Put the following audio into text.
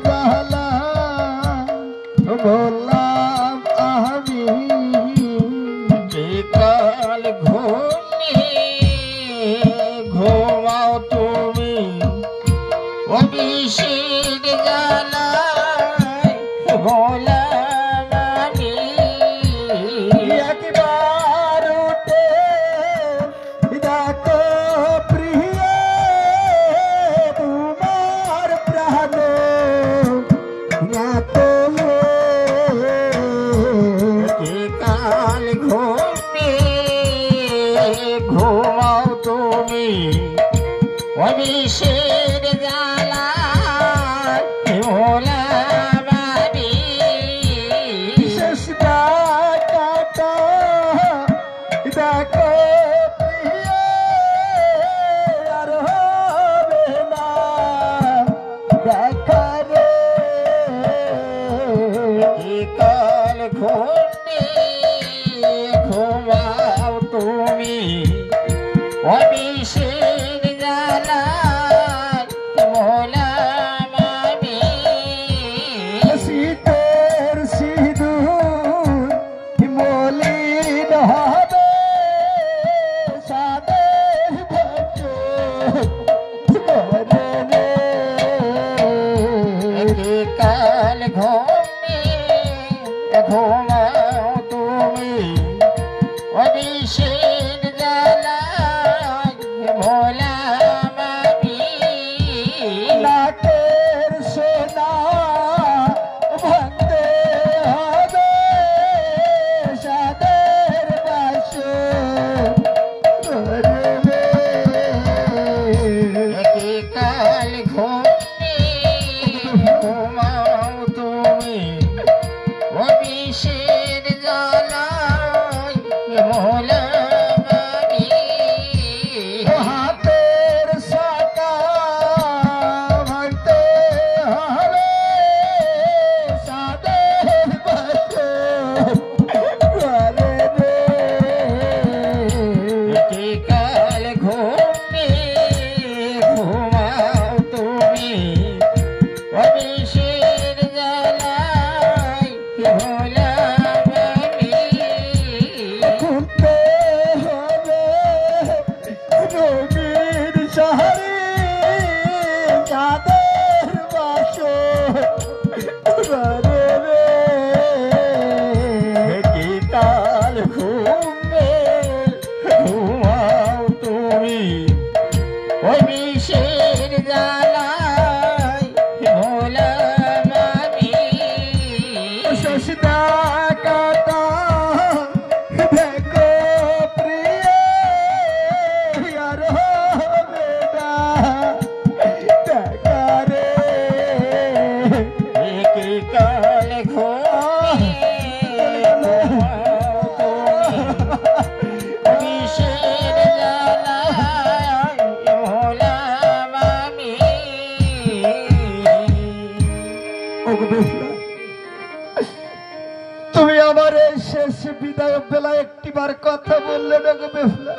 জ্বালা বললাম আমি বিকাল ঘুমিয়ে ঘুমাও তুমি অবিষের জ্বালায় বললাম আমি একবার উঠে দেখো প্রিয় তোমার প্রাণ বিকাল ঘুমিয়ে ঘুমাও তুমি অবিষের জ্বালায় বললাম আমি শেষ ডাকাটা দেখো প্রিয় আর হবে না দেখা রে বিকাল ঘুমিয়ে ঘুমাও তুমি অবিষের জ্বালায় বললাম আমি শীতের সিঁদুর মলিন হবে সাদের বিকাল ঘুমিয়ে ঘুমাও তুমি অবিষের জ্বালায় বললাম আমি নাকের সোনা ভাঙতে হবে সাদের বাসর বিকাল ঘুমিয়ে ঘুমাও তুমি অবিষের জ্বালায় বললাম আমি হাতের সাকা ভাঙতে হবে সাদের বাসর বিকাল ঘুমিয়ে ঘুমাও তুমি অবিষের জ্বালায় বললাম আমি খুলতে হবে রঙিন শহরে চাঁদের বাসর বিকাল ঘুমিয়ে ঘুমাও তুমি অবিষের জ্বালায় বললাম আমি শেষ ডাকাটা দেখো প্রিয় আর হবে না দেখা রে বিকাল ঘুমিয়ে ঘুমাও তুমি অবিষের জ্বালায় বললাম আমি তুমি আমার এই শেষ বিদায় বেলা একটিবার কথা বললে না গো বেহুলা।